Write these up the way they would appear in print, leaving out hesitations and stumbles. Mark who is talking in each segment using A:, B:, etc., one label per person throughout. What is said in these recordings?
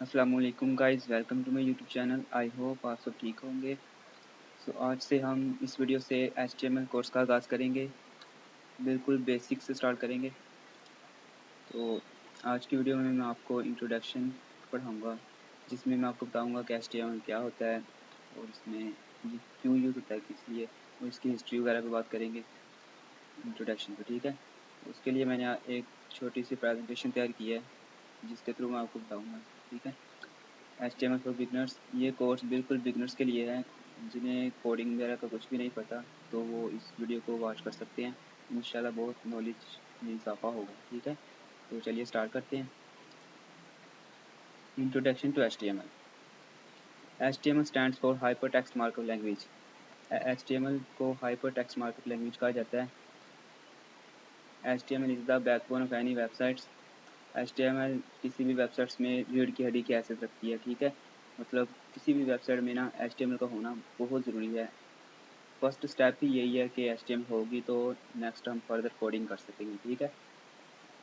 A: अस्सलामु अलैकुम guys, welcome to my YouTube channel. I hope आप सब ठीक होंगे। आज से हम इस वीडियो से HTML कोर्स का आगाज़ करेंगे। बिल्कुल बेसिक से स्टार्ट करेंगे। तो आज की वीडियो में मैं आपको इंट्रोडक्शन पढ़ाऊँगा, जिसमें मैं आपको बताऊँगा कि HTML क्या होता है और इसमें ये क्यों यूज़ होता है, किस लिए, और इसकी हिस्ट्री वगैरह पे बात करेंगे इंट्रोडक्शन पे। ठीक है, उसके लिए मैंने एक छोटी सी प्रेजेंटेशन तैयार की है, जिसके थ्रू मैं आपको बताऊँगा। ठीक है, HTML फॉर बिगनर्स, ये कोर्स बिल्कुल बिगनर्स के लिए है। जिन्हें कोडिंग वगैरह का कुछ भी नहीं पता तो वो इस वीडियो को वॉच कर सकते हैं। इंशाल्लाह बहुत नॉलेज में इजाफा होगा। ठीक है, तो चलिए स्टार्ट करते हैं। Introduction to HTML। HTML stands for hyper text markup language. HTML को हाइपर टेक्स्ट मार्कअप लैंग्वेज कहा जाता है। HTML is the backbone of any websites. HTML किसी भी वेबसाइट्स में रीढ़ की हड्डी की हैसियत रखती है। ठीक है, मतलब किसी भी वेबसाइट में ना HTML का होना बहुत ज़रूरी है। फर्स्ट स्टेप ही यही है कि HTML होगी तो नेक्स्ट हम फर्दर कोडिंग कर सकेंगे। ठीक है,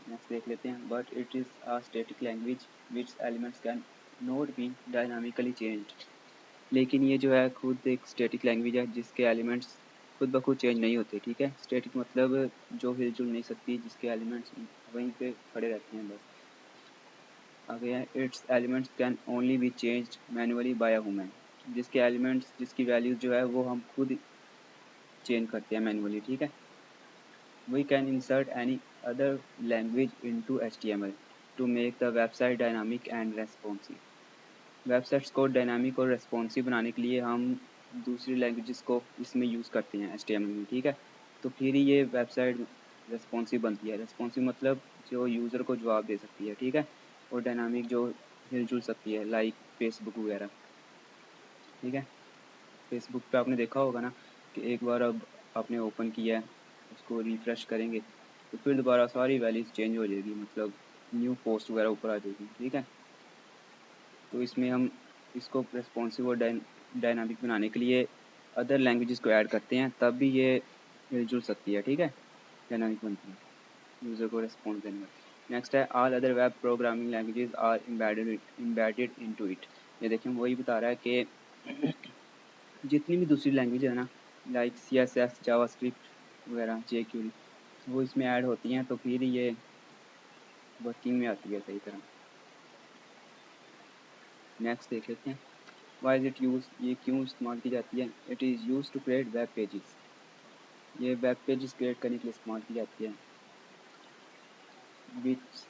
A: नेक्स्ट देख लेते हैं। But it is a static language which elements can not be dynamically changed. लेकिन ये जो है खुद एक स्टैटिक लैंग्वेज है जिसके एलिमेंट्स खुद ब खुद चेंज नहीं होते। ठीक है, स्टैटिक मतलब जो हिलजुल नहीं सकती, जिसके एलिमेंट्स वहीं पे खड़े रहते हैं बस। आगे है, its elements can only be changed manually by a human. जिसके एलिमेंट्स, जिसकी वैल्यूज जो है वो हम खुद चेंज करते हैं मैनुअली। ठीक है, we can insert any other language into HTML to make the website dynamic and responsive. Websites को डायनामिक और रेस्पॉन्सिव बनाने के लिए हम दूसरी लैंग्वेजेस को इसमें यूज़ करते हैं HTML में। ठीक है, तो फिर ही ये वेबसाइट रेस्पॉन्सिव बनती है। रेस्पॉन्सिव मतलब जो यूज़र को जवाब दे सकती है। ठीक है, और डायनामिक जो हिलजुल सकती है, लाइक फेसबुक वगैरह। ठीक है, फेसबुक पे आपने देखा होगा ना कि एक बार अब आपने ओपन किया है, उसको रिफ़्रेश करेंगे तो फिर दोबारा सारी वैल्यूज़ चेंज हो जाएगी, मतलब न्यू पोस्ट वगैरह ऊपर आ जाएगी। ठीक है, तो इसमें हम इसको रेस्पॉन्सिव और डायनामिक बनाने के लिए अदर लैंग्वेजेस को ऐड करते हैं, तब भी ये जुड़ सकती है। ठीक है, डायनामिक बनती है यूज़र को रेस्पॉन्स देने में। नेक्स्ट है, all other web programming languages are embedded into it. ये देखें, वही बता रहा है कि जितनी भी दूसरी लैंग्वेज है ना, लाइक CSS, जावास्क्रिप्ट वगैरह, jQuery, वो इसमें ऐड होती हैं तो फिर ये वर्किंग में आती है सही तरह। नेक्स्ट देख लेते हैं, वाई इज़ इट यूज, ये क्यों इस्तेमाल की जाती है। It is use to create web pages. ये वेब पेजेस क्रिएट करने के लिए इस्तेमाल की जाती है। Which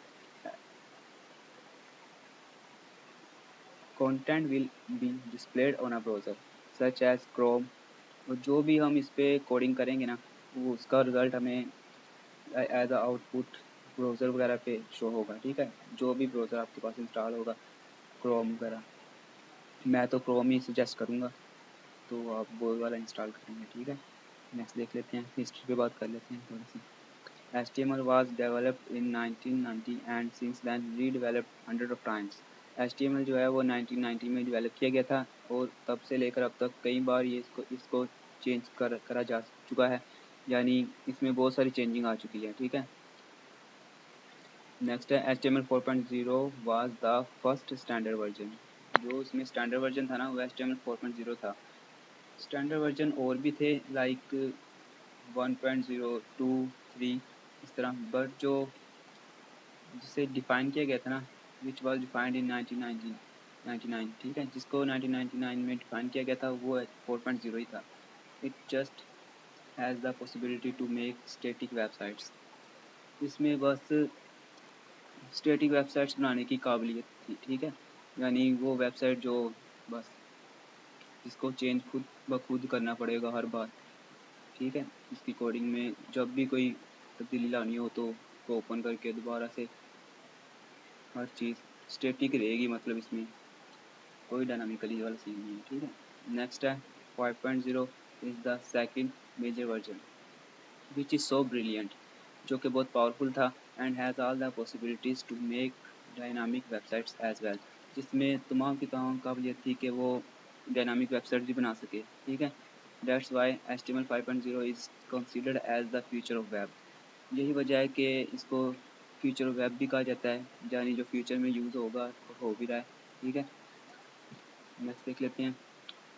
A: content will be displayed on a browser such as Chrome. और जो भी हम इस पर कोडिंग करेंगे ना, वो उसका रिज़ल्ट हमें एज अ आउटपुट ब्राउज़र वगैरह पे शो होगा। ठीक है, जो भी ब्राउज़र आपके पास इंस्टॉल होगा, क्रोम वगैरह, मैं तो क्रोम ही सजेस्ट करूँगा, तो आप वो वाला इंस्टॉल करेंगे। ठीक है, नेक्स्ट देख लेते हैं, हिस्ट्री पे बात कर लेते हैं थोड़ी सी। HTML was developed in 1990 and since then redeveloped hundred of times. HTML जो है वो 1990 में डेवलप किया गया था और तब से लेकर अब तक कई बार ये इसको चेंज करा जा चुका है, यानी इसमें बहुत सारी चेंजिंग आ चुकी है। ठीक है, नेक्स्ट है, HTML 4.0 was the first standard version। जो इसमें स्टैंडर्ड वर्जन था ना, वो HTML 4.0 था। स्टैंडर्ड वर्जन और भी थे, लाइक 1.0, 2, 3 इस तरह, बट जो जिसे डिफ़ाइन किया गया था ना, विच वॉज डिफाइंड इन 1999। ठीक है, जिसको 1999 में डिफ़ाइन किया गया था वो 4.0 ही था। It just has the possibility to make static websites. इसमें बस स्टैटिक वेबसाइट्स बनाने की काबिलियत थी। ठीक है, यानी वो वेबसाइट जो बस जिसको चेंज खुद ब खुद करना पड़ेगा हर बार। ठीक है, इसकी कोडिंग में जब भी कोई तब्दीली लानी हो तो उसको ओपन करके दोबारा से हर चीज़ स्टैटिक रहेगी, मतलब इसमें कोई डायनामिकली वाला सीन नहीं है। ठीक है, नेक्स्ट है, 5.0 is the second major version which is so brilliant, जो कि बहुत पावरफुल था and has all the possibilities to make dynamic websites as well. जिसमें तमाम की तमाम काबिलियत थी कि वो डायनामिक वेबसाइट भी बना सके। ठीक है, that's why HTML 5.0 is considered as the future of web. यही वजह है कि इसको फ्यूचर ऑफ वेब भी कहा जाता है, यानी जो फ्यूचर में यूज़ होगा और हो भी रहा है। ठीक है। नेक्स्ट देख लेते हैं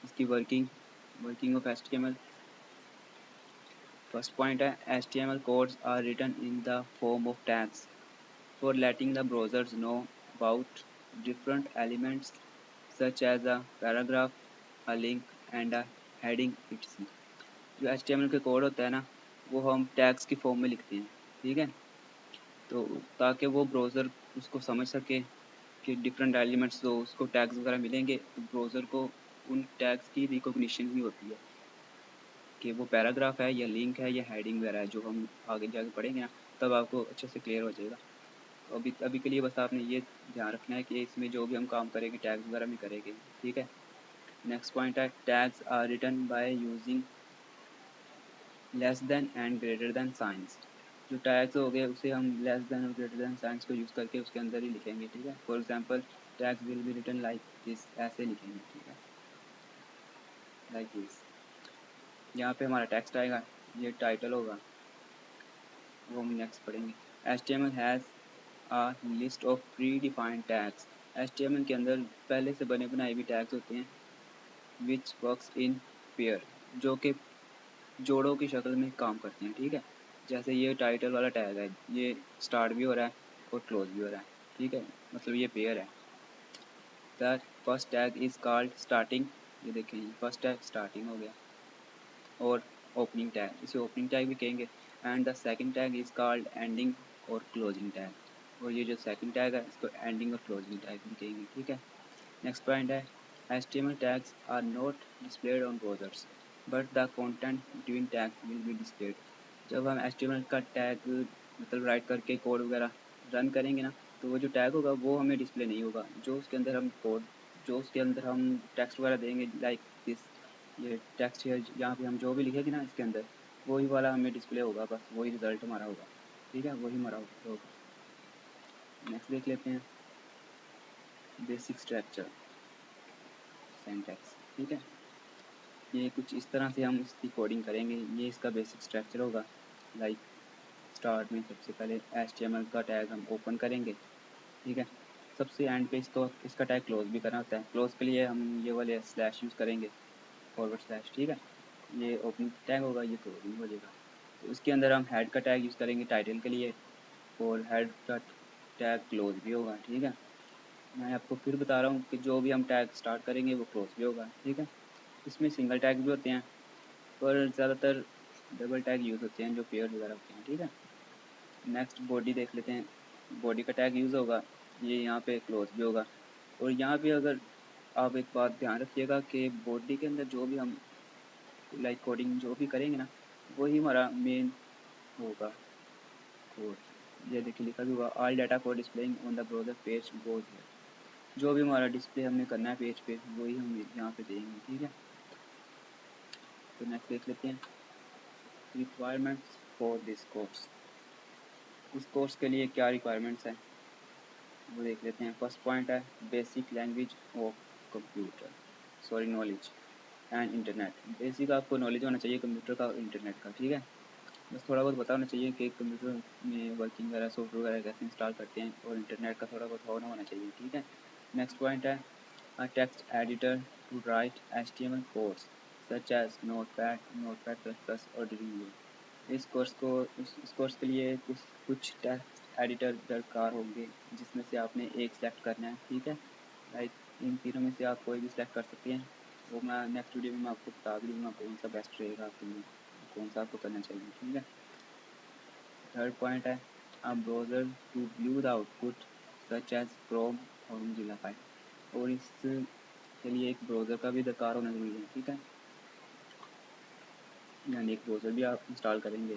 A: इसकी working of HTML। First point है HTML codes are written in the form of tags for letting the browsers know about different elements such as a paragraph, a link and a heading etc. जो HTML के code होता है ना, वो हम tags की form में लिखते हैं, ठीक है। तो ताकि वो ब्राउज़र उसको समझ सके कि डिफरेंट एलिमेंट्स जो उसको टैग्स वगैरह मिलेंगे, तो ब्राउज़र को उन टैग्स की रिकॉग्निशन ही होती है कि वो पैराग्राफ है या लिंक है या हेडिंग वगैरह है। जो हम आगे जाके पढ़ेंगे ना, तब आपको अच्छे से क्लियर हो जाएगा। तो अभी के लिए बस आपने ये ध्यान रखना है कि इसमें जो भी हम काम करेंगे टैग्स वगैरह में करेंगे, ठीक है। नेक्स्ट पॉइंट है tags are written by using less than and greater than signs. जो टैग्स हो गए उसे हम लेस देन और ग्रेटर देन साइंस को यूज़ करके उसके अंदर ही लिखेंगे, ठीक है। For example tags will be written like this, ऐसे लिखेंगे, ठीक है, लाइक दिस। यहाँ पे हमारा टेक्स्ट आएगा, ये टाइटल होगा, वो हम नेक्स्ट पढ़ेंगे। HTML has a list of predefined tags. HTML के अंदर पहले से बने बनाए भी टैग्स होते हैं विच वर्क्स इन पेयर, जो कि जोड़ों की शक्ल में काम करते हैं, ठीक है। जैसे ये टाइटल वाला टैग है, ये स्टार्ट भी हो रहा है और क्लोज भी हो रहा है, ठीक है, मतलब ये पेयर है। The first tag is called starting, ये देखें फर्स्ट टैग स्टार्टिंग हो गया, और ओपनिंग टैग, इसे ओपनिंग टैग भी कहेंगे। And the second tag is called ending और क्लोजिंग टैग, और ये जो सेकंड टैग है इसको एंडिंग और क्लोजिंग टैग भी कहेंगे, ठीक है। नेक्स्ट पॉइंट है HTML tags are not displayed on browsers but the content between tags will be displayed। जब हम HTML का टैग मतलब राइट करके कोड वगैरह रन करेंगे ना, तो वो जो टैग होगा वो हमें डिस्प्ले नहीं होगा। जो उसके अंदर हम कोड, जो उसके अंदर हम टेक्स्ट वगैरह देंगे लाइक दिस, ये टेक्स्ट है यहाँ पे हम जो भी लिखेंगे ना इसके अंदर, वही वाला हमें डिस्प्ले होगा, बस वही रिजल्ट हमारा होगा, ठीक है, वही हमारा होगा। नेक्स्ट देख लेते हैं बेसिक स्ट्रक्चर सिंटैक्स, ठीक है। ये कुछ इस तरह से हम इसकी कोडिंग करेंगे। ये इसका बेसिक स्ट्रक्चर होगा। लाइक स्टार्ट में सबसे पहले HTML का टैग हम ओपन करेंगे, ठीक है। सबसे एंड पे इसका टैग क्लोज भी करना होता है। क्लोज के लिए हम ये वाले स्लैश यूज़ करेंगे, फॉरवर्ड स्लैश, ठीक है। ये ओपनिंग टैग होगा, ये क्लोजिंग हो जाएगा। तो इसके अंदर हम हेड का टैग यूज़ करेंगे टाइटल के लिए, और हेड का टैग क्लोज भी होगा, ठीक है। मैं आपको फिर बता रहा हूँ कि जो भी हम टैग स्टार्ट करेंगे वो क्लोज भी होगा, ठीक है। इसमें सिंगल टैग भी होते हैं, पर ज़्यादातर डबल टैग यूज़ होते हैं जो पेयर वगैरह होते हैं, ठीक है। नेक्स्ट बॉडी देख लेते हैं। बॉडी का टैग यूज़ होगा, ये यहाँ पे क्लोज भी होगा। और यहाँ पे अगर आप एक बात ध्यान रखिएगा कि बॉडी के अंदर जो भी हम लाइक कोडिंग जो भी करेंगे ना, वही हमारा मेन होगा कोड। ये देखिए लिखा भी हुआ all data for displaying on the browser page goes है। जो भी हमारा डिस्प्ले हमने करना है पेज पे, वही हम यहाँ पे देंगे, ठीक है। तो नेक्स्ट देख लेते हैं रिक्वायरमेंट्स फॉर दिस कोर्स। इस कोर्स के लिए क्या रिक्वायरमेंट्स हैं वो देख लेते हैं। फर्स्ट पॉइंट है basic language of computer knowledge and internet. Basic आपको नॉलेज होना चाहिए कंप्यूटर का और इंटरनेट का, ठीक है। बस थोड़ा बहुत पता होना चाहिए कि कंप्यूटर में वर्किंग वगैरह सॉफ्टवेयर वगैरह कैसे इंस्टॉल करते हैं, और इंटरनेट का थोड़ा बहुत होना चाहिए, ठीक है। नेक्स्ट पॉइंट है a text editor to write HTML codes such as Notepad, Notepad++ और Dreamweaver। इस कोर्स के लिए कुछ टेक्स्ट एडिटर दरकार होंगे, जिसमें से आपने एक सेलेक्ट करना है, ठीक है। लाइक इन तीनों में से आप कोई भी सेलेक्ट कर सकते हैं। वो मैं नेक्स्ट वीडियो में मैं आपको बता भी दूँगा कौन सा बेस्ट रहेगा आपके लिए, कौन सा आपको करना चाहिए, ठीक है। थर्ड पॉइंट है a browser to view the output such as Chrome और Mozilla Firefox। और इसके लिए एक ब्राउज़र का भी दरकार होना ज़रूरी है, ठीक है। यानी एक ब्राउज़र भी आप इंस्टॉल करेंगे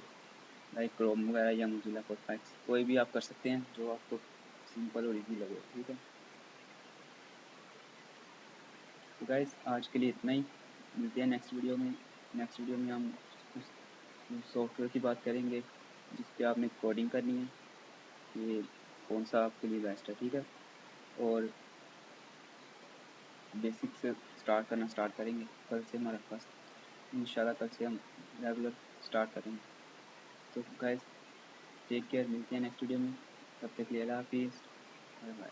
A: लाइक क्रोम वगैरह या मोजिला फायरफॉक्स, कोई भी आप कर सकते हैं जो आपको सिंपल और इजी लगे, ठीक है। तो गाइस आज के लिए इतना ही, मिलते हैं नेक्स्ट वीडियो में। नेक्स्ट वीडियो में हम उस सॉफ्टवेयर की बात करेंगे जिस पे आपने कोडिंग करनी है, कि कौन सा आपके लिए बेस्ट है, ठीक है। और बेसिक से स्टार्ट करेंगे। कल से हमारा फर्स्ट इंशाल्लाह, कल से हम रेगुलर स्टार्ट करेंगे। तो गाइस टेक केयर, मिलते हैं नेक्स्ट वीडियो में। तब तक के लिए अल्लाह हाफिज़, बाय बाय।